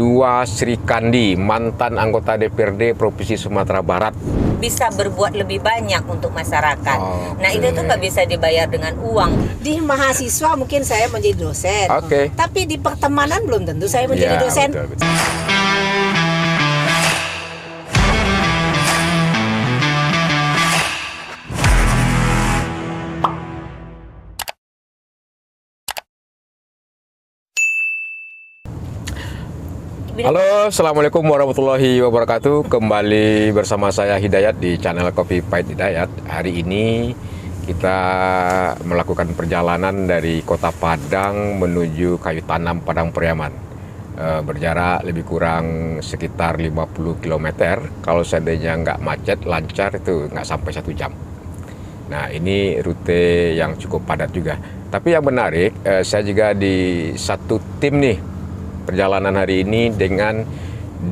dua Sri Kandi, mantan anggota DPRD Provinsi Sumatera Barat. Bisa berbuat lebih banyak untuk masyarakat. Oke. Nah itu tuh nggak bisa dibayar dengan uang. Di mahasiswa mungkin saya menjadi dosen. Oke. Tapi di pertemanan belum tentu saya menjadi Ya, dosen. betul. Halo, Assalamualaikum warahmatullahi wabarakatuh. Kembali bersama saya Hidayat di channel Kopi Pahit Hidayat. Hari ini kita melakukan perjalanan dari Kota Padang menuju Kayu Tanam Padang Pariaman. Berjarak lebih kurang sekitar 50 km. Kalau seandainya nggak macet, lancar itu nggak sampai 1 jam. Nah, ini rute yang cukup padat juga. Tapi yang menarik, saya juga di satu tim nih perjalanan hari ini dengan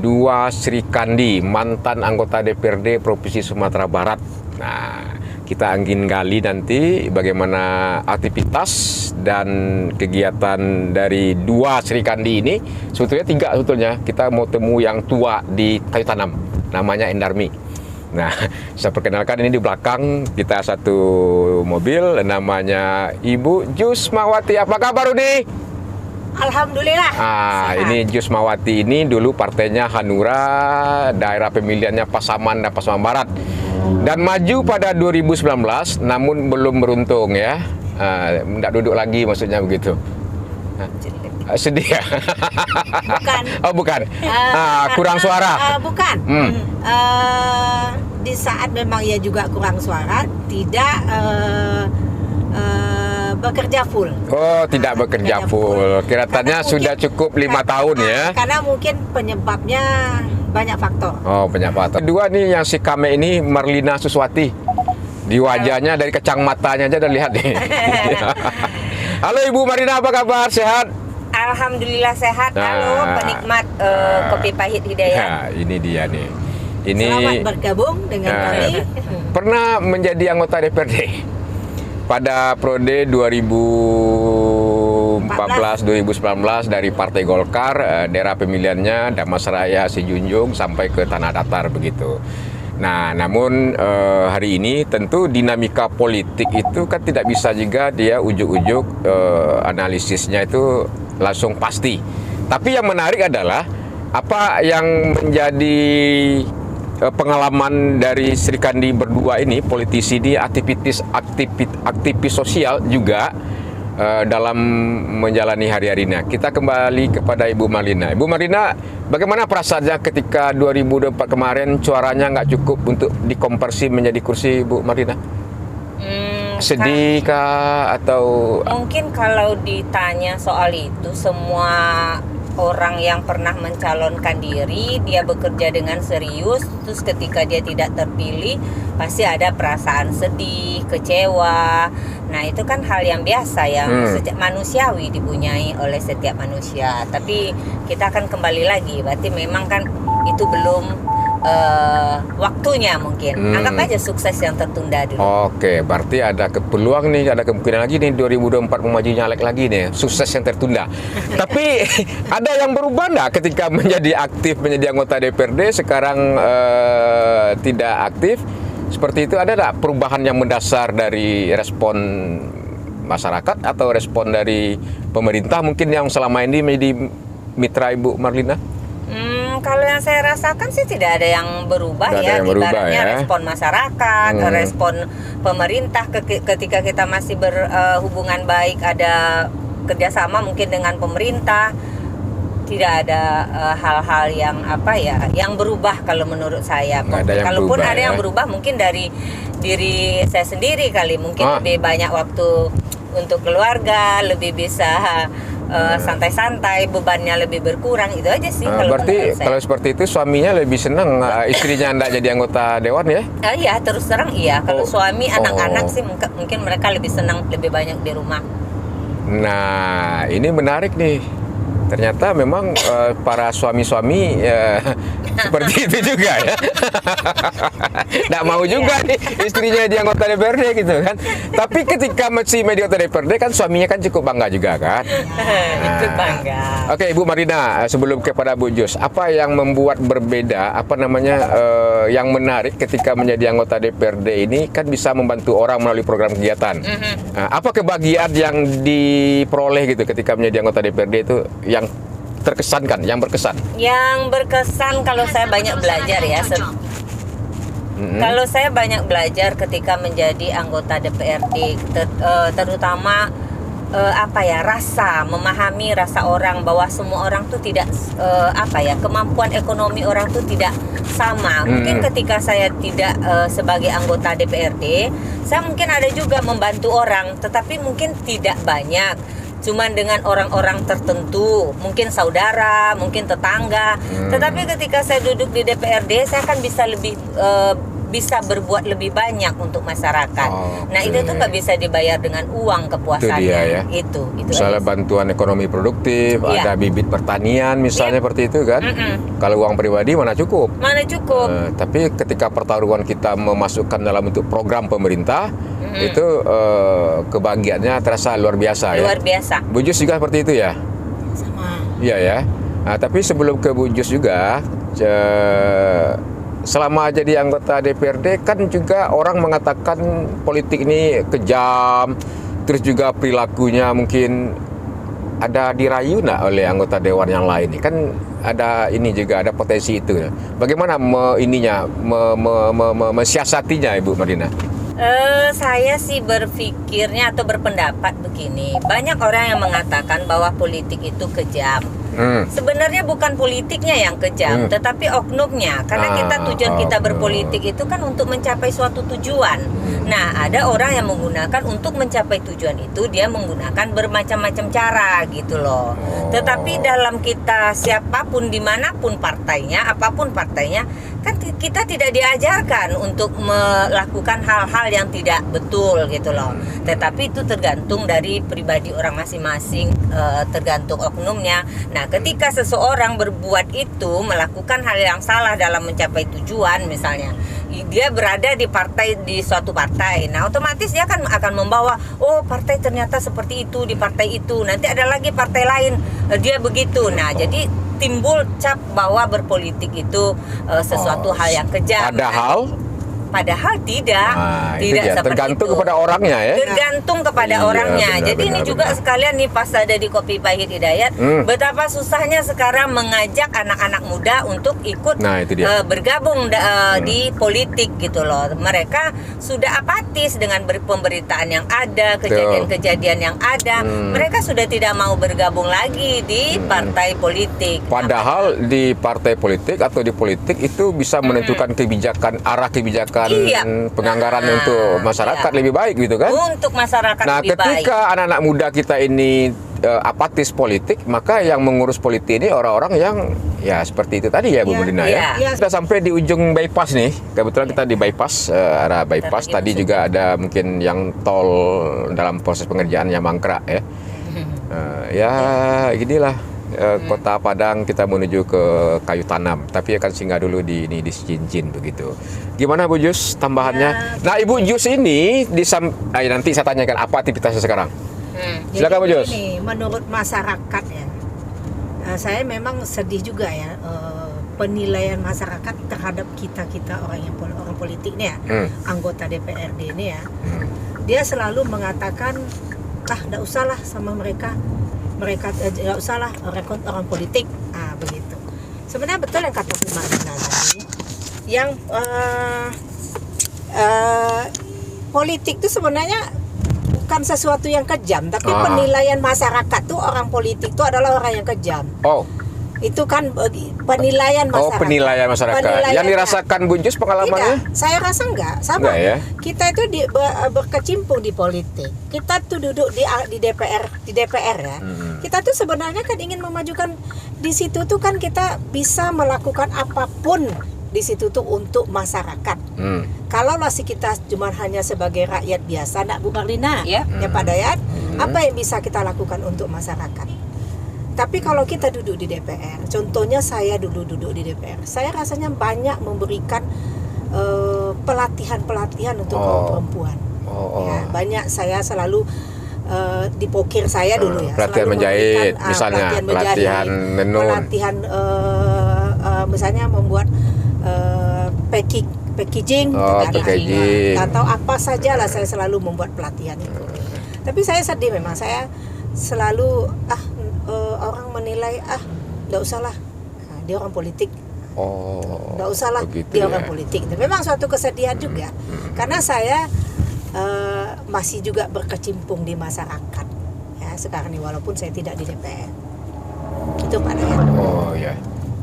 dua Sri Kandi, mantan anggota DPRD Provinsi Sumatera Barat. Nah, kita angin gali nanti bagaimana aktivitas dan kegiatan dari dua Sri Kandi ini. Sebetulnya 3 sebetulnya. Kita mau temu yang tua di Kayu Tanam, namanya Endarmi. Nah, saya perkenalkan, ini di belakang kita satu mobil, namanya Ibu Jusmawati. Apa kabar, Udi? Alhamdulillah. Ini Jusmawati ini dulu partainya Hanura, daerah pemilihannya Pasaman dan Pasaman Barat. Dan maju pada 2019, namun belum beruntung ya. Tidak duduk lagi maksudnya begitu. Sedih ya? Bukan. Oh bukan. Kurang suara. Bukan. Di saat memang ia juga kurang suara, tidak bekerja full. Oh, tidak bekerja full. Kelihatannya sudah cukup 5 tahun ya. Karena mungkin penyebabnya banyak faktor. Oh, banyak faktor. Kedua nih yang si Kame ini Marlina Suswati. Di wajahnya dari kecang matanya aja udah lihat nih. Halo Ibu Marlina, apa kabar? Sehat? Alhamdulillah sehat. Halo penikmat Kopi Pahit Hidayat. Ya, ini dia nih. Ini Selamat bergabung dengan kami. Pernah menjadi anggota DPRD pada periode 2014-2019 dari Partai Golkar, daerah pemilihannya Damasraya Sijunjung sampai ke Tanah Datar begitu. Nah, namun hari ini tentu dinamika politik itu kan tidak bisa juga dia ujuk-ujuk analisisnya itu langsung pasti. Tapi yang menarik adalah apa yang menjadi pengalaman dari Sri Kandi berdua ini, politisi ini, aktivis sosial juga dalam menjalani hari-harinya. Kita kembali kepada Ibu Marlina. Ibu Marlina, bagaimana perasaannya ketika 2024 kemarin suaranya nggak cukup untuk dikonversi menjadi kursi, Ibu Marlina? Sedih kah atau? Mungkin kalau ditanya soal itu, semua orang yang pernah mencalonkan diri, dia bekerja dengan serius, terus ketika dia tidak terpilih, pasti ada perasaan sedih, kecewa. Nah, itu kan hal yang biasa, yang manusiawi dipunyai oleh setiap manusia. Tapi kita akan kembali lagi, berarti memang kan itu belum waktunya mungkin. Anggap aja sukses yang tertunda dulu. Oke, berarti ada peluang nih, ada kemungkinan lagi nih 2024 maju nyalek lagi nih, sukses yang tertunda. Tapi ada yang berubah nggak ketika menjadi aktif, menjadi anggota DPRD sekarang tidak aktif? Seperti itu, ada nggak perubahan yang mendasar dari respon masyarakat atau respon dari pemerintah mungkin yang selama ini menjadi mitra Ibu Marlina? Kalau yang saya rasakan sih tidak ada yang berubah ya. Ibaratnya respon masyarakat, respon pemerintah ketika kita masih berhubungan baik, ada kerjasama mungkin dengan pemerintah, tidak ada hal-hal yang yang berubah kalau menurut saya. Kalaupun ada yang berubah mungkin dari diri saya sendiri kali, mungkin lebih banyak waktu untuk keluarga, lebih bisa santai-santai, bebannya lebih berkurang, itu aja sih. Berarti kalau seperti itu suaminya lebih senang istrinya anda jadi anggota dewan ya? Iya, terus terang iya. Kalau suami, anak-anak sih mungkin mereka lebih senang, lebih banyak di rumah. Nah, ini menarik nih. ternyata memang para suami-suami seperti itu juga ya. Nggak mau juga nih istrinya di anggota DPRD gitu kan. Tapi ketika masih di anggota DPRD kan suaminya kan cukup bangga juga kan. Ikut bangga. Oke, Ibu Marina, sebelum kepada Bu Jus, apa yang membuat berbeda, yang menarik ketika menjadi anggota DPRD ini kan bisa membantu orang melalui program kegiatan. Apa kebahagiaan yang diperoleh gitu ketika menjadi anggota DPRD itu yang terkesankan, yang berkesan? Yang berkesan kalau saya banyak belajar ya. Kalau saya banyak belajar ketika menjadi anggota DPRD, terutama memahami rasa orang, bahwa semua orang tuh tidak kemampuan ekonomi orang tuh tidak sama. Mungkin ketika saya tidak sebagai anggota DPRD, saya mungkin ada juga membantu orang, tetapi mungkin tidak banyak. Cuman dengan orang-orang tertentu, mungkin saudara, mungkin tetangga. Tetapi ketika saya duduk di DPRD, saya kan bisa berbuat lebih banyak untuk masyarakat. Nah, itu tuh nggak bisa dibayar dengan uang kepuasannya. Itu misalnya bantuan ekonomi produktif, ada bibit pertanian misalnya seperti itu kan. Kalau uang pribadi mana cukup. Tapi ketika pertaruhan kita memasukkan dalam bentuk program pemerintah, itu kebahagiaannya terasa luar biasa. Luar biasa. Bu Jus juga seperti itu ya? Sama. Iya ya. Nah, tapi sebelum ke Bu Jus juga, selama jadi anggota DPRD kan juga orang mengatakan politik ini kejam, terus juga perilakunya mungkin ada dirayu oleh anggota dewan yang lain. Kan ada ini juga, ada potensi itu. Bagaimana mensiasatinya, Ibu Marina? Saya sih berpikirnya atau berpendapat begini, banyak orang yang mengatakan bahwa politik itu kejam. Sebenarnya bukan politiknya yang kejam, tetapi oknumnya. Karena tujuan kita berpolitik itu kan untuk mencapai suatu tujuan. Nah, ada orang yang menggunakan untuk mencapai tujuan itu, dia menggunakan bermacam-macam cara gitu loh. Tetapi dalam kita, siapapun, dimanapun partainya, apapun partainya, kan kita tidak diajarkan untuk melakukan hal-hal yang tidak betul gitu loh. Tetapi itu tergantung dari pribadi orang masing-masing, tergantung oknumnya. Nah, ketika seseorang berbuat itu, melakukan hal yang salah dalam mencapai tujuan, misalnya dia berada di suatu partai, nah otomatis dia akan membawa, oh partai ternyata seperti itu di partai itu, nanti ada lagi partai lain dia begitu. Nah, jadi timbul cap bahwa berpolitik itu sesuatu hal yang kejam. Padahal tidak seperti tergantung itu. Kepada orangnya ya. Tergantung kepada orangnya. Jadi ini juga sekalian nih, pas ada di Kopi Pahit Hidayat, betapa susahnya sekarang mengajak anak-anak muda untuk ikut bergabung di politik gitu loh. Mereka sudah apatis dengan pemberitaan yang ada, kejadian-kejadian yang ada. Mereka sudah tidak mau bergabung lagi di partai politik. Padahal di partai politik atau di politik itu bisa menentukan arah kebijakan penganggaran untuk masyarakat lebih baik gitu kan? Untuk masyarakat lebih baik. Nah, ketika anak-anak muda kita ini apatis politik, maka yang mengurus politik ini orang-orang yang ya seperti itu tadi ya, Bu Marina ya. Kita sampai di ujung bypass nih. Kebetulan kita di bypass, arah bypass. Tadi juga ada mungkin yang tol dalam proses pengerjaannya mangkrak ya. Ginilah. Kota Padang kita menuju ke Kayu Tanam, tapi akan singgah dulu di Cincin begitu. Gimana Bu Jus tambahannya? Nah, Ibu Jus ini nanti saya tanyakan apa aktivitasnya sekarang. Silakan Bu Jus. Ini menurut masyarakat ya, saya memang sedih juga ya, penilaian masyarakat terhadap kita orang politik nih ya, anggota DPRD ini ya. Dia selalu mengatakan, nggak usahlah sama mereka nggak usahlah orang politik, begitu. Sebenarnya betul yang kata Bu Marina tadi, yang politik itu sebenarnya bukan sesuatu yang kejam, tapi penilaian masyarakat tuh orang politik itu adalah orang yang kejam. Itu kan penilaian masyarakat. Penilaian masyarakat. Yang dirasakan Bu Jus pengalamannya? Tidak, saya rasa enggak. Sama. Enggak, ya? Kita itu berkecimpung di politik. Kita tuh duduk di DPR ya. Kita tuh sebenarnya kan ingin memajukan di situ tuh kan kita bisa melakukan apapun di situ tuh untuk masyarakat. Kalau masih kita cuma hanya sebagai rakyat biasa, nak Bu Marlina, ya Pak Dayat, apa yang bisa kita lakukan untuk masyarakat? Tapi kalau kita duduk di DPR, contohnya saya dulu duduk di DPR, saya rasanya banyak memberikan pelatihan-pelatihan untuk kaum perempuan. Ya, banyak saya selalu di pokir saya dulu ya. Pelatihan selalu menjahit, memberikan, misalnya pelatihan pelatihan menenun, pelatihan misalnya membuat packaging, packaging, atau apa saja lah, saya selalu membuat pelatihan itu. Tapi saya sedih memang, saya selalu orang menilai nggak usahlah, dia orang politik. Nggak usahlah, dia orang politik. Dan memang suatu kesedihan juga, karena saya masih juga berkecimpung di masyarakat. Ya sekarang ini walaupun saya tidak di DPR. Itu Pak Dayat. Oh ya,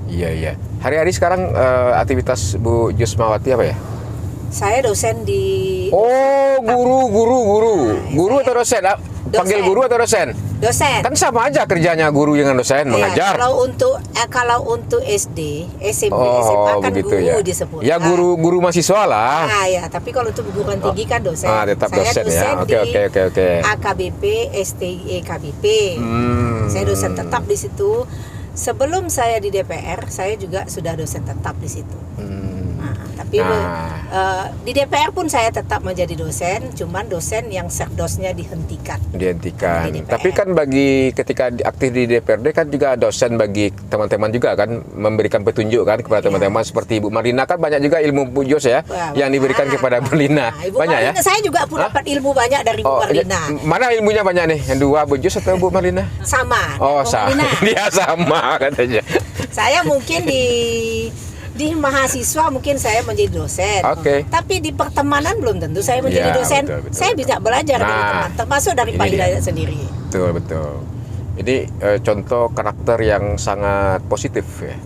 iya. Hari-hari sekarang aktivitas Bu Jusmawati apa ya? Saya dosen di. Guru atau dosen? Panggil guru atau dosen? Dosen. Kan sama aja kerjanya guru dengan dosen, mengajar. Kalau untuk SD, SMP, SMA kan begitu, guru ya. disebut. Ya guru mahasiswa lah. Ya, tapi kalau untuk perguruan tinggi kan dosen. Tetap saya dosen ya. Oke. AKBP, STIE KBP. Saya dosen tetap di situ. Sebelum saya di DPR, saya juga sudah dosen tetap di situ. Tapi di DPR pun saya tetap menjadi dosen, cuman dosen yang serdosnya dihentikan. Tapi kan bagi ketika aktif di DPRD kan juga dosen bagi teman-teman juga kan, memberikan petunjuk kan kepada teman-teman seperti Ibu Marlina, kan banyak juga ilmu Bu Jos ya yang diberikan kepada Marlina. Banyak Marlina, ya? Saya juga pun dapat ilmu banyak dari Bu Marlina. Mana ilmunya banyak nih? Yang dua Bu Jos atau Bu Marlina? Sama. Sama. Dia sama katanya. Saya mungkin di mahasiswa mungkin saya menjadi dosen. Tapi di pertemanan belum tentu saya menjadi dosen. Betul. Saya bisa belajar dari teman, termasuk dari Pak Hidayat sendiri. Betul. Ini contoh karakter yang sangat positif ya.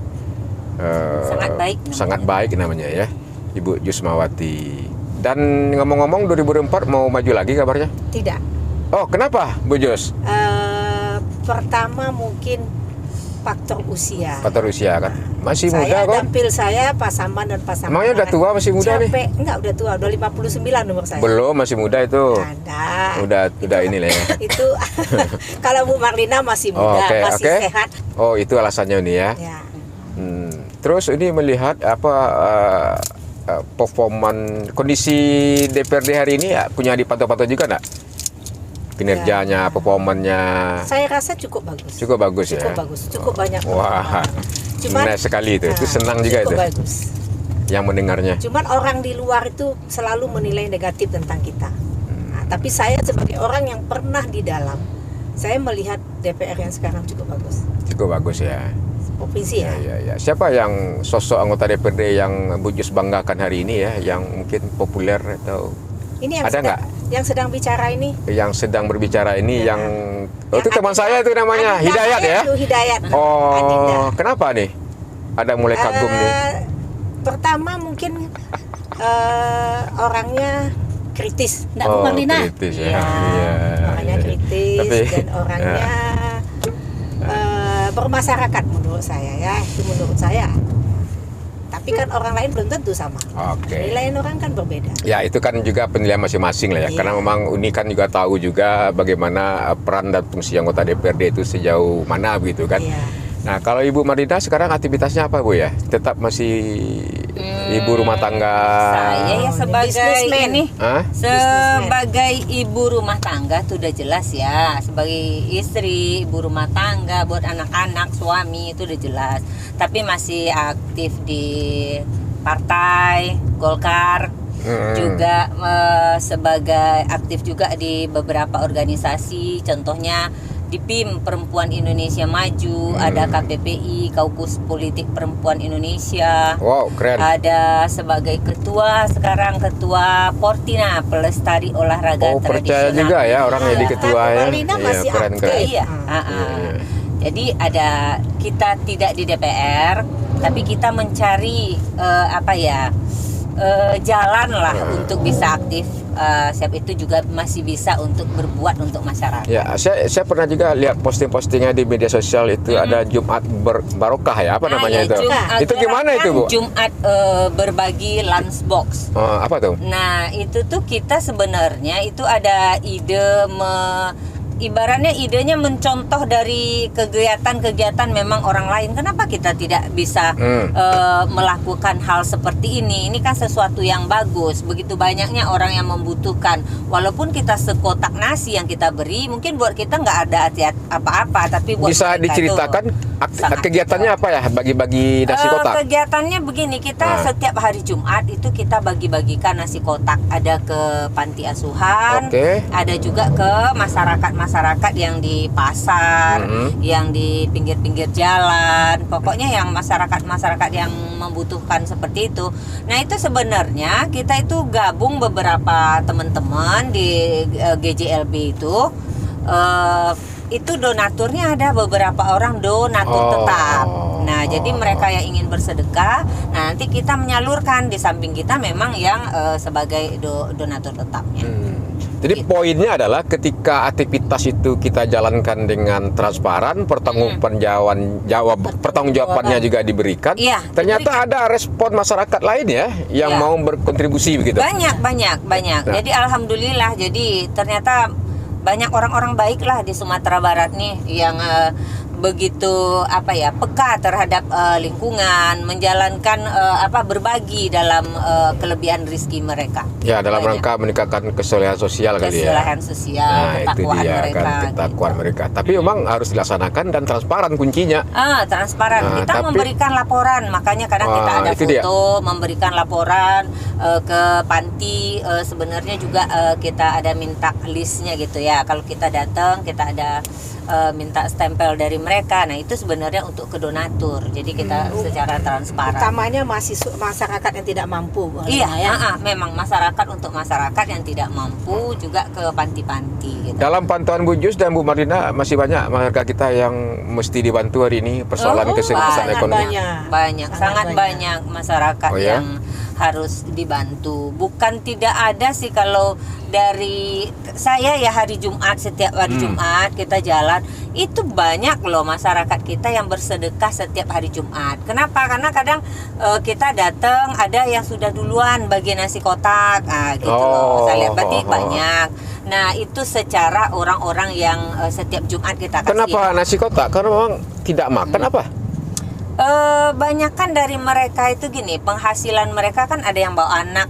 Sangat baik namanya ya, Ibu Jusmawati. Dan ngomong-ngomong 2024 mau maju lagi kabarnya? Tidak. Oh, kenapa Bu Jos? Pertama mungkin faktor usia kan, masih muda kok. Tampil saya pasaman dan pasangan. Emangnya udah tua, masih muda nih? Enggak, udah tua, udah 59 nomor saya. Belum, masih muda itu. Ada. Udah inilah ya. Itu kalau Bu Marlina masih muda, masih sehat. Oh, itu alasannya ini ya. Terus ini melihat performan kondisi DPRD hari ini punya dipantau-pantau juga enggak? Kinerjanya, performannya. Saya rasa cukup bagus. Cukup bagus. Cukup banyak. Wah, menarik sekali itu. Itu senang juga itu. Bagus. Yang mendengarnya. Cuman orang di luar itu selalu menilai negatif tentang kita. Tapi saya sebagai orang yang pernah di dalam, saya melihat DPR yang sekarang cukup bagus. Cukup bagus ya. Provinsi ya. Siapa yang sosok anggota DPRD yang Bu Jos banggakan hari ini ya, yang mungkin populer atau ini yang ada nggak? Yang sedang bicara ini? Yang sedang berbicara ini yang itu teman saya itu namanya Hidayat ya? Hidayat. Oh, Adinda. Kenapa nih? Ada mulai kagum nih. Pertama mungkin orangnya kritis, enggak Bu Marlina? Kritis ya. Orangnya kritis dan orangnya bermasyarakat menurut saya ya, itu menurut saya. Tapi kan orang lain belum tentu sama. Penilaian orang kan berbeda. Ya itu kan juga penilaian masing-masing lah ya. Karena memang Uni kan juga tahu juga bagaimana peran dan fungsi anggota DPRD itu sejauh mana begitu kan. Nah kalau Ibu Marlina sekarang aktivitasnya apa Bu ya? Tetap masih ibu rumah tangga? Saya ya sebagai ini, sebagai ibu rumah tangga itu udah jelas ya. Sebagai istri, ibu rumah tangga, buat anak-anak, suami itu udah jelas. Tapi masih aktif di partai Golkar, juga sebagai aktif juga di beberapa organisasi, contohnya di PIM Perempuan Indonesia Maju, ada KPPI, Kaukus Politik Perempuan Indonesia. Wow, keren. Ada sebagai ketua sekarang ketua Portina Pelestari Olahraga Tradisional. Percaya juga ya orang jadi ketua ya. Masih keren. Iya. Jadi ada kita tidak di DPR, tapi kita mencari jalan lah untuk bisa aktif. Siap itu juga masih bisa untuk berbuat untuk masyarakat. Ya, saya pernah juga lihat posting-postingnya di media sosial itu ada Jumat Barokah ya, apa namanya itu? Itu gimana itu Bu? Jumat berbagi lunchbox. Apa tuh? Nah itu tuh kita sebenarnya itu ada ide ibaratnya idenya mencontoh dari kegiatan-kegiatan memang orang lain. Kenapa kita tidak bisa melakukan hal seperti ini? Ini kan sesuatu yang bagus. Begitu banyaknya orang yang membutuhkan. Walaupun kita sekotak nasi yang kita beri, mungkin buat kita nggak ada arti apa-apa, tapi buat bisa diceritakan kegiatannya apa ya, bagi-bagi nasi kotak? Kegiatannya begini, kita setiap hari Jumat itu kita bagi-bagikan nasi kotak. Ada ke panti asuhan, ada juga ke masyarakat yang di pasar, yang di pinggir-pinggir jalan, pokoknya yang masyarakat yang membutuhkan seperti itu. Nah, itu sebenarnya kita itu gabung beberapa teman-teman di GJLB itu donaturnya ada beberapa orang donatur tetap. Nah, jadi mereka yang ingin bersedekah, nah nanti kita menyalurkan, di samping kita memang yang sebagai donatur tetapnya. Jadi poinnya adalah ketika aktivitas itu kita jalankan dengan transparan, pertanggungjawabannya juga diberikan. Ternyata ada respon masyarakat lain ya yang mau berkontribusi begitu. Banyak. Nah. Jadi alhamdulillah, jadi ternyata banyak orang-orang baik lah di Sumatera Barat nih yang begitu peka terhadap lingkungan, menjalankan berbagi dalam kelebihan rezeki mereka. Ya, dalam rangka meningkatkan kesolehan sosial kali ya. Kesolehan sosial, ketakwaan mereka. Ketakwaan mereka. Tapi memang harus dilaksanakan dan transparan kuncinya. Transparan. Kita memberikan laporan, makanya kadang kita ada foto, memberikan laporan ke panti. Sebenarnya juga kita ada minta listnya gitu ya. Kalau kita datang, kita ada minta stempel dari mereka. Nah, itu sebenarnya untuk ke donatur. Jadi kita secara transparan. Utamanya masyarakat yang tidak mampu. Memang masyarakat untuk masyarakat yang tidak mampu, juga ke panti-panti gitu. Dalam pantauan Bu Jus dan Bu Marlina, masih banyak masyarakat kita yang mesti dibantu hari ini persoalan kesulitan ekonomi. Sangat banyak masyarakat yang harus dibantu. Bukan tidak ada sih, kalau dari saya ya hari Jumat, setiap hari Jumat kita jalan, itu banyak loh masyarakat kita yang bersedekah setiap hari Jumat. Kenapa? Karena kadang kita datang, ada yang sudah duluan bagi nasi kotak, loh. Saya lihat berarti banyak. Nah, itu secara orang-orang yang setiap Jumat kita kasih. Kenapa nasi kotak? Karena memang tidak makan apa? Banyakan dari mereka itu gini, penghasilan mereka kan ada yang bawa anak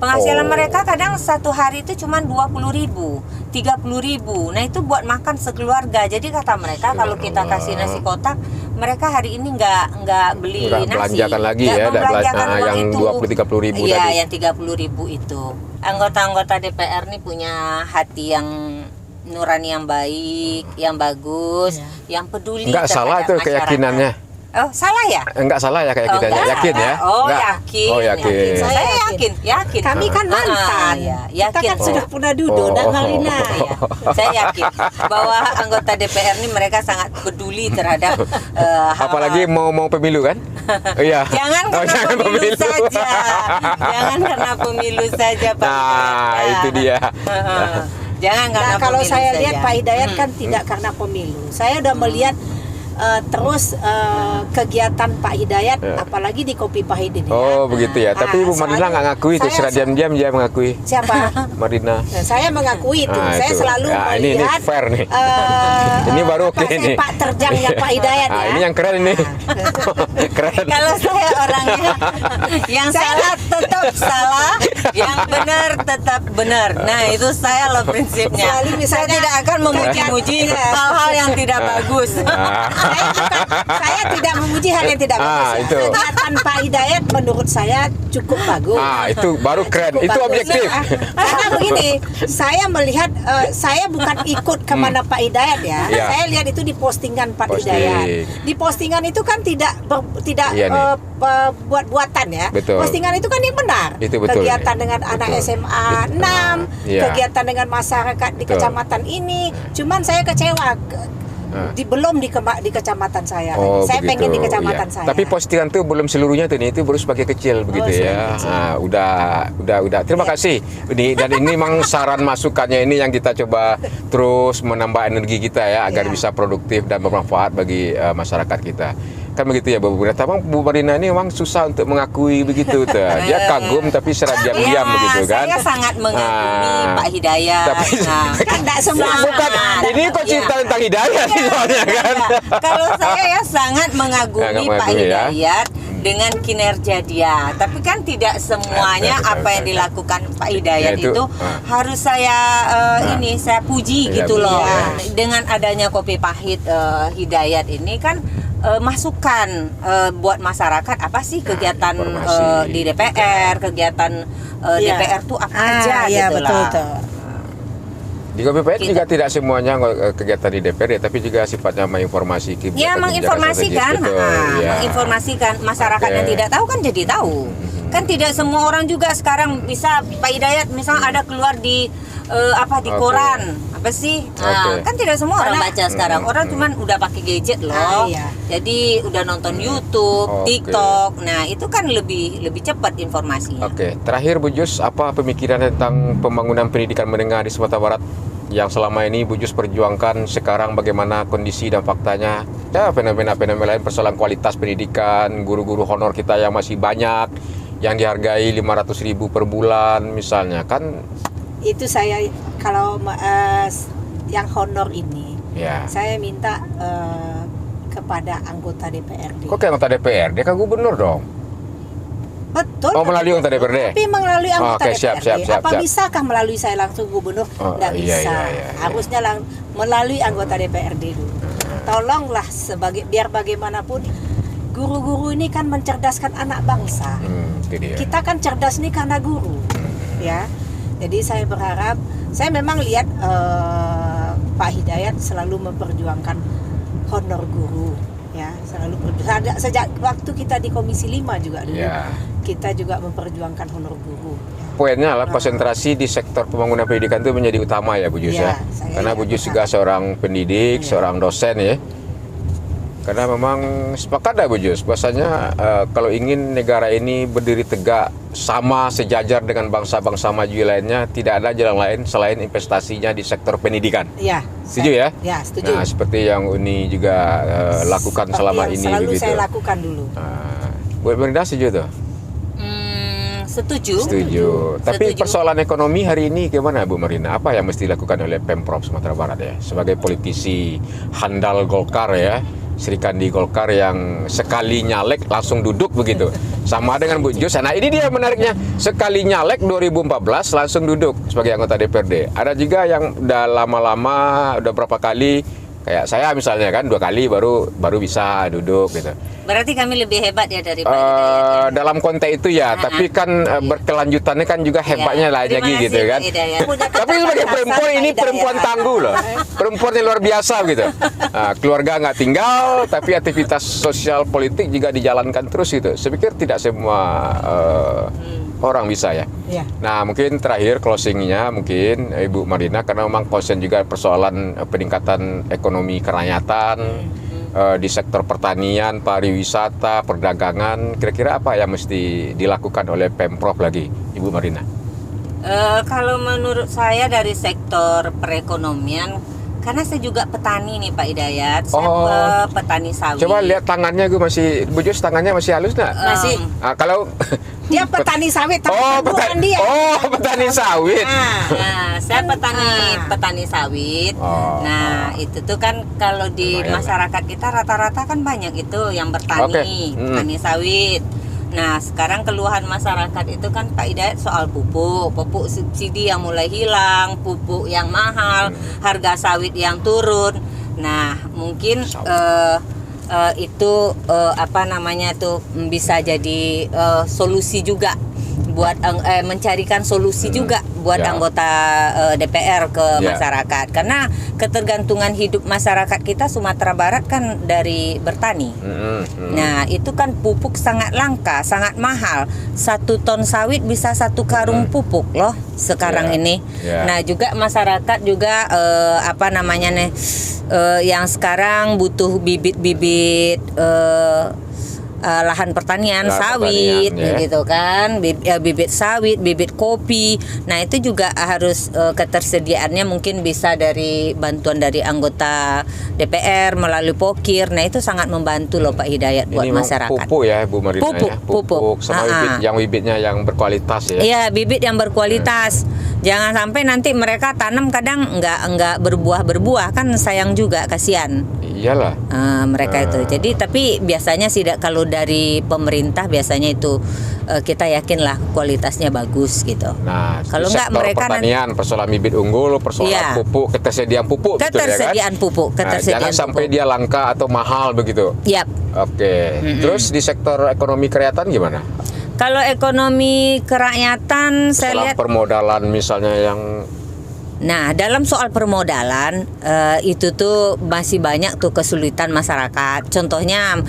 penghasilan mereka kadang satu hari itu cuma 20.000, 30.000. Nah, itu buat makan sekeluarga. Jadi kata mereka kalau kita kasih nasi kotak, mereka hari ini nggak beli nasi, belanjakan lagi ya, yang 20-30.000 tadi. Iya, yang 30.000 itu. Anggota-anggota DPR nih punya hati yang nurani, yang baik, yang bagus, yang peduli. Nggak salah itu keyakinannya. Oh, salah ya? Enggak salah ya keyakinannya. Yakin ya? Yakin. Saya yakin. Kami kan mantan. Yakin. Kita kan sudah pernah duduk dan Marlina. Saya yakin bahwa anggota DPR ini mereka sangat peduli terhadap apalagi mau pemilu kan? Iya. Jangan karena pemilu saja. Jangan karena pemilu saja, Pak. Nah, itu dia. Jangan karena kalau pemilu saya saja. lihat Pak Hidayat kan tidak karena pemilu. Saya udah melihat terus kegiatan Pak Hidayat, apalagi di Kopi Pahit ini. Begitu ya. Tapi Bu Marlina nggak ngakui itu, secara diam-diam dia mengakui. Siapa? Marlina. Saya mengakui itu. Saya selalu melihat. Ini fair nih. Ini baru oke nih. Pak terjangnya Pak Hidayat ya. Ini yang keren ini. Keren. Kalau saya orangnya yang salah tetap salah, yang benar tetap benar. Nah, itu saya loh prinsipnya. Saya tidak akan memuji-muji hal-hal yang tidak bagus. Saya tidak memuji hal yang tidak bagus. Kegiatan Pak Hidayat menurut saya cukup bagus. Itu baru keren. Itu objektif. Karena begini, saya melihat, saya bukan ikut kemana Pak Hidayat ya. Saya lihat itu di postingan Pak Hidayat. Di postingan itu kan tidak buat-buatan ya. Postingan itu kan yang benar. Kegiatan dengan anak SMA 6, kegiatan dengan masyarakat di kecamatan ini. Cuman saya kecewa. Belum di kecamatan saya. Saya pengen di kecamatan saya. Tapi postingan itu belum seluruhnya tuh, itu baru sebagai kecil begitu ya. Udah. Terima kasih. Dan ini memang saran masukannya ini yang kita coba terus menambah energi kita ya agar bisa produktif dan bermanfaat bagi masyarakat kita. Kan begitu ya Bu Marina. Tapi Bu Marina ini memang susah untuk mengakui begitu tuh. Dia kagum tapi secara diam-diam begitu kan. Saya sangat mengagumi Pak Hidayat. Tapi Kan tidak semua. bukan, ini kok cerita tentang Hidayat soalnya kan. Kalau saya ya sangat mengagumi Pak Hidayat dengan kinerja dia. Tapi kan tidak semuanya apa yang dilakukan Pak Hidayat itu harus saya saya puji gitu loh. Dengan adanya Kopi Pahit Hidayat ini kan masukan buat masyarakat apa sih kegiatan di DPR, kegiatan DPR tuh apa aja gitu lah. Betul. Di Kopi Pahit juga tidak semuanya kegiatan di DPR ya, tapi juga sifatnya menginformasi menginformasikan, menginformasikan masyarakat yang tidak tahu kan jadi tahu. Kan tidak semua orang juga sekarang bisa Pak Hidayat misalnya ada keluar di koran apa sih? Kan tidak semua orang baca sekarang. Orang cuman udah pakai gadget loh. Jadi udah nonton YouTube, TikTok. Nah, itu kan lebih cepat informasinya. Terakhir Bu Jus, apa pemikiran tentang pembangunan pendidikan menengah di Sumatera Barat yang selama ini Bu Jus perjuangkan, sekarang bagaimana kondisi dan faktanya? Ya, fenomena-fenomena lain, persoalan kualitas pendidikan, guru-guru honor kita yang masih banyak, yang dihargai 500.000 per bulan misalnya kan. Itu saya kalau yang honor ini saya minta kepada anggota DPRD. Kok kayak anggota DPRD? Kan gubernur dong. Betul. Melalui anggota DPRD. Tapi melalui anggota DPRD. Siap. Bisakah melalui saya langsung gubernur? Nggak bisa. Iya. Harusnya melalui anggota DPRD dulu. Tolonglah biar bagaimanapun guru-guru ini kan mencerdaskan anak bangsa. Kita kan cerdas nih karena guru. Ya. Jadi saya berharap, saya memang lihat Pak Hidayat selalu memperjuangkan honor guru, ya, sejak waktu kita di Komisi 5 juga dulu, kita juga memperjuangkan honor guru. Poinnya adalah konsentrasi di sektor pembangunan pendidikan itu menjadi utama ya Bu Jus ya. Karena Bu Jus juga seorang pendidik, seorang dosen ya. Karena memang sepakat dah Bu Jus, bahwasanya kalau ingin negara ini berdiri tegak sama sejajar dengan bangsa-bangsa maju lainnya, tidak ada jalan lain selain investasinya di sektor pendidikan. Iya. Setuju ya? Ya, setuju. Nah, seperti yang Uni juga lakukan selama ini selalu begitu. Saya lakukan dulu. Bu Marina setuju tuh? Setuju. Tapi persoalan ekonomi hari ini gimana Bu Marina? Apa yang mesti dilakukan oleh Pemprov Sumatera Barat ya? Sebagai politisi handal Golkar ya, Sri Kandi Golkar yang sekali nyalek langsung duduk begitu. Sama dengan Bu Jus. Nah ini dia menariknya, sekali nyalek 2014 langsung duduk sebagai anggota DPRD. Ada juga yang udah lama-lama, udah berapa kali, kayak saya misalnya kan 2 kali baru bisa duduk gitu. Berarti kami lebih hebat ya dari Pak Hidayat. Dalam konteks itu ya, tapi kan berkelanjutannya kan juga hebatnya lagi gitu kan. Tapi sebagai perempuan ini perempuan tangguh loh, perempuan yang luar biasa gitu. Keluarga nggak tinggal, tapi aktivitas sosial politik juga dijalankan terus gitu. Saya pikir tidak semua orang bisa ya. Nah mungkin terakhir closingnya mungkin Ibu Marina, karena memang konsen juga persoalan peningkatan ekonomi kerakyatan. Di sektor pertanian, pariwisata, perdagangan, kira-kira apa yang mesti dilakukan oleh Pemprov lagi, Ibu Marina? Kalau menurut saya dari sektor perekonomian, karena saya juga petani nih Pak Hidayat, saya petani sawit. Coba lihat tangannya, gue masih, Bu Jus tangannya masih halus nggak? Masih. Kalau dia petani sawit, tapi petani sawit. Nah, saya petani sawit. Nah, itu tuh kan kalau di masyarakat kita rata-rata kan banyak itu yang bertani, petani sawit. Nah, sekarang keluhan masyarakat itu kan Pak Hidayat soal pupuk subsidi yang mulai hilang, pupuk yang mahal, harga sawit yang turun. Nah, mungkin itu bisa jadi solusi juga buat mencarikan solusi juga buat anggota DPR ke masyarakat, karena ketergantungan hidup masyarakat kita Sumatera Barat kan dari bertani. Nah itu kan pupuk sangat langka, sangat mahal. 1 ton sawit bisa 1 karung pupuk loh sekarang ini. Nah juga masyarakat juga yang sekarang butuh bibit-bibit lahan pertanian sawit gitu kan, bibit sawit, bibit kopi. Nah itu juga harus ketersediaannya mungkin bisa dari bantuan dari anggota DPR melalui Pokir. Nah itu sangat membantu loh Pak Hidayat buat ini masyarakat. Pupuk ya Bu Marina, Pupuk sama bibitnya yang berkualitas ya. Iya, bibit yang berkualitas. Jangan sampai nanti mereka tanam kadang nggak berbuah kan, sayang juga, kasihan. Iyalah. Mereka itu. Jadi tapi biasanya sih kalau dari pemerintah biasanya itu kita yakinlah kualitasnya bagus gitu. Nah, kalau nggak mereka pertanian, persoalan bibit unggul, persoalan pupuk, ketersediaan pupuk gitu ya kan? Pupuk, jangan sampai dia langka atau mahal begitu. Yap. Oke. Terus di sektor ekonomi kerakyatan gimana? Kalau ekonomi kerakyatan saya lihat permodalan misalnya yang Nah, dalam soal permodalan itu tuh masih banyak tuh kesulitan masyarakat. Contohnya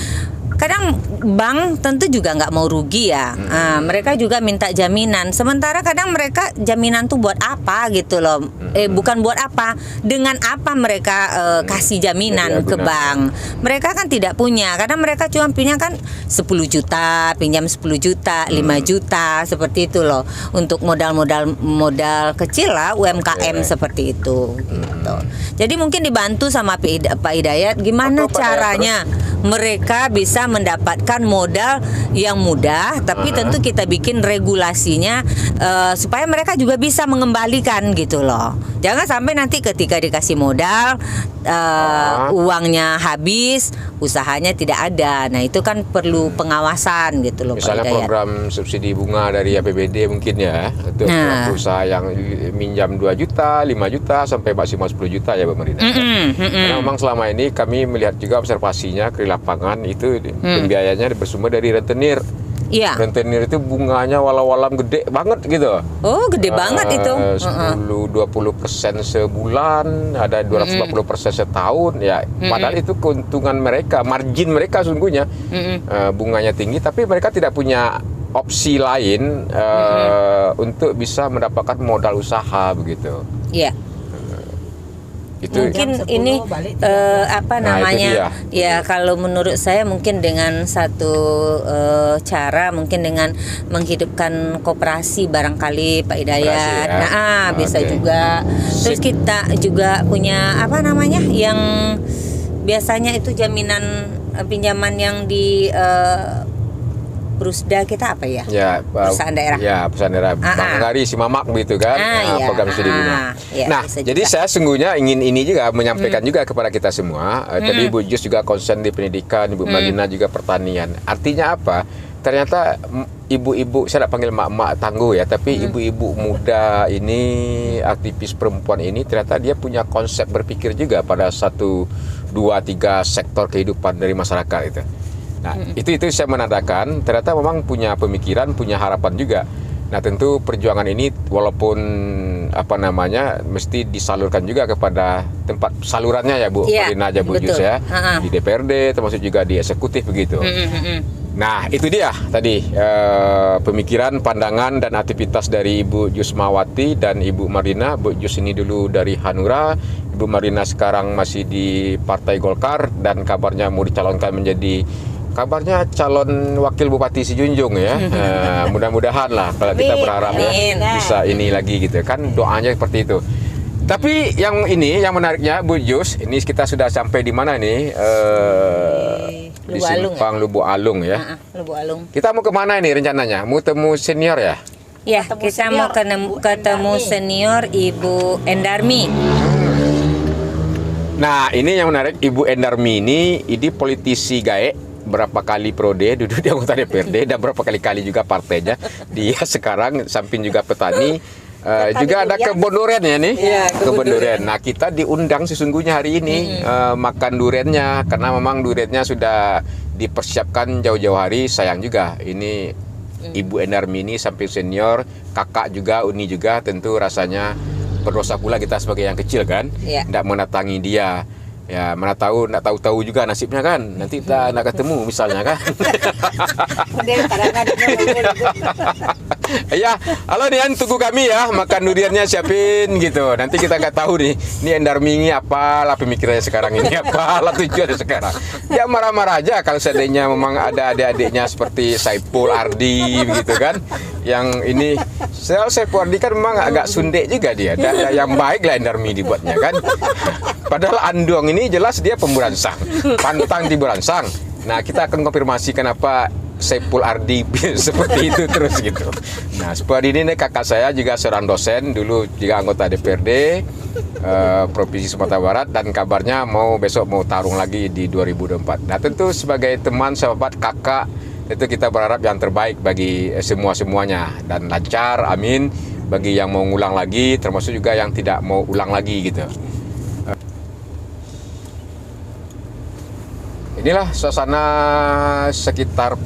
kadang bank tentu juga nggak mau rugi ya. Mereka juga minta jaminan. Sementara kadang mereka jaminan tuh buat apa gitu loh. Bukan buat apa. Dengan apa mereka kasih jaminan ke bank. Mereka kan tidak punya. Kadang mereka cuma punya kan 10 juta, pinjam 10 juta, 5 juta seperti itu loh. Untuk modal kecil lah, UMKM seperti itu gitu. Jadi mungkin dibantu sama Pak Hidayat gimana caranya mereka bisa mendapatkan modal yang mudah, tapi tentu kita bikin regulasinya supaya mereka juga bisa mengembalikan gitu loh. Jangan sampai nanti ketika dikasih modal uangnya habis, usahanya tidak ada. Nah itu kan perlu pengawasan gitu loh. Misalnya Pak Hidayat. Program subsidi bunga dari APBD mungkin ya, untuk pelaku usaha yang minjam 2 juta, 5 juta sampai maksimal 10 juta ya Mbak Marina. Karena memang selama ini kami melihat juga observasinya di lapangan itu pembiayanya bersumber dari rentenir. Iya. Rentenir itu bunganya walau-walam gede banget gitu. Oh, gede banget itu. 10-20% sebulan, ada 250% setahun ya. Padahal itu keuntungan mereka, margin mereka sungguhnya bunganya tinggi, tapi mereka tidak punya opsi lain untuk bisa mendapatkan modal usaha begitu. Iya. Itu mungkin ini apa namanya ya kalau menurut saya mungkin dengan satu cara mungkin dengan menghidupkan koperasi barangkali Pak Hidayat ya? Bisa juga. Terus kita juga punya apa namanya yang biasanya itu jaminan pinjaman yang di Brusda kita apa ya? Ya, perusahaan daerah. Ya, perusahaan daerah. Bang Angari, Simamak begitu kan, program studi bunga. Nah, jadi saya sesungguhnya ingin ini juga menyampaikan juga kepada kita semua. Tadi Ibu Jus juga konsen di pendidikan, Ibu Marina juga pertanian. Artinya apa? Ternyata ibu-ibu, saya tidak panggil mak-mak tangguh ya, tapi ibu-ibu muda ini, aktivis perempuan ini, ternyata dia punya konsep berpikir juga pada 1, 2, 3 sektor kehidupan dari masyarakat itu. Nah, itu saya menandakan ternyata memang punya pemikiran, punya harapan juga. Nah, tentu perjuangan ini walaupun apa namanya mesti disalurkan juga kepada tempat salurannya ya Bu Marina aja Bu Jus ya, di DPRD termasuk juga di eksekutif begitu. Nah, itu dia tadi pemikiran, pandangan dan aktivitas dari Ibu Jusmawati dan Ibu Marina. Bu Jus ini dulu dari Hanura, Ibu Marina sekarang masih di Partai Golkar dan kabarnya mau dicalonkan menjadi calon wakil Bupati Sijunjung ya. Mudah-mudahan lah kalau kita berharap bisa ini lagi gitu kan, doanya seperti itu. Tapi yang menariknya Bu Jus, ini kita sudah sampai di mana nih? Di Simpang Lubuk Alung ya. Lubuk Alung. Kita mau kemana ini rencananya? Mau temu senior ya? Ya, kita mau ketemu senior Ibu Endarmi. Nah, ini yang menarik, Ibu Endarmi ini politisi gaek. Berapa kali periode duduk di anggota DPRD dan berapa kali juga partainya. Dia sekarang samping juga petani, juga ada kebun durian ya nih. Kebun durian. Nah, kita diundang sesungguhnya hari ini makan duriannya karena memang duriannya sudah dipersiapkan jauh-jauh hari. Sayang juga ini Ibu Endarmi ini samping senior, kakak juga, Uni juga, tentu rasanya berdosa pula kita sebagai yang kecil kan, tidak mendatangi dia. Ya mana tahu, nggak tahu juga nasibnya kan. Nanti kita nak ketemu misalnya kan. Ya, halo Dian, tunggu kami ya, makan duriannya siapin gitu. Nanti kita nggak tahu nih, ini Endarmi ini apalah pemikirannya sekarang ini, apalah tujuannya sekarang. Ya marah-marah aja kalau seandainya memang ada adik-adiknya seperti Saipul Ardi begitu kan. Yang ini, Saipul Ardi kan memang agak sundek juga dia. Dan yang baik lah Endarmi dibuatnya kan. Padahal Andong ini jelas dia pemberansang, pantang diberansang. Nah, kita akan konfirmasi kenapa Saipul Ardi seperti itu terus gitu. Nah, seperti ini kakak saya juga seorang dosen, dulu juga anggota DPRD Provinsi Sumatera Barat, dan kabarnya besok mau tarung lagi di 2024. Nah, tentu sebagai teman, sahabat, kakak, itu kita berharap yang terbaik bagi semuanya dan lancar, amin, bagi yang mau ngulang lagi, termasuk juga yang tidak mau ulang lagi gitu. Inilah suasana sekitar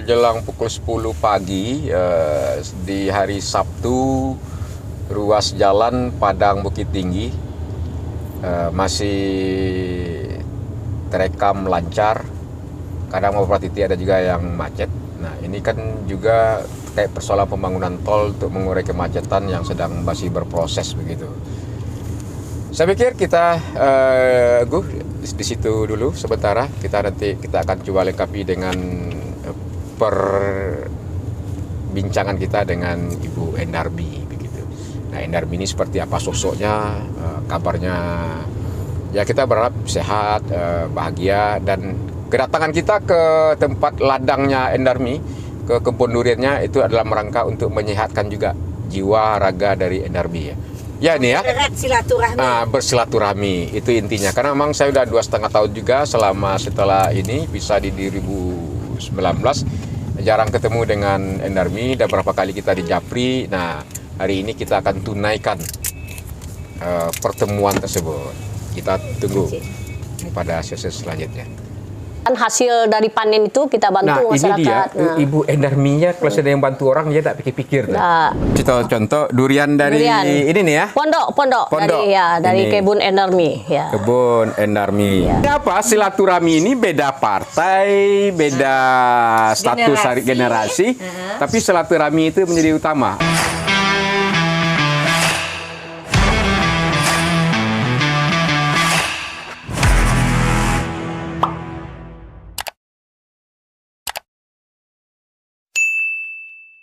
jelang pukul 10 pagi di hari Sabtu, ruas jalan Padang Bukit Tinggi masih terekam lancar. Kadang beberapa titik ada juga yang macet. Nah, ini kan juga kayak persoalan pembangunan tol untuk mengurai kemacetan yang sedang masih berproses begitu. Saya pikir kita di situ dulu sementara. Nanti kita akan coba lengkapi dengan perbincangan kita dengan Ibu Endarmi begitu. Nah, Endarmi ini seperti apa sosoknya, kabarnya. Ya, kita berharap sehat, bahagia, dan kedatangan kita ke tempat ladangnya Endarmi, ke kebun duriannya, itu adalah merangka untuk menyehatkan juga jiwa raga dari Endarmi ya. Ya ini ya, bersilaturahmi itu intinya. Karena memang saya udah 2,5 tahun juga setelah ini bisa di 2019 jarang ketemu dengan Endarmi, dan beberapa kali kita di Japri. Nah, hari ini kita akan tunaikan pertemuan tersebut. Kita tunggu pada sesi selanjutnya. Kan hasil dari panen itu kita bantu masyarakat. Ini dia, Ibu Endarminya kalau sedang yang bantu orang dia tak pikir-pikir. Contoh durian dari ini nih ya. Pondok. Dari kebun Endarmi ya. Kebun Endarmi. Ya. Kenapa silaturahmi ini beda partai, beda status generasi, tapi silaturahmi itu menjadi utama.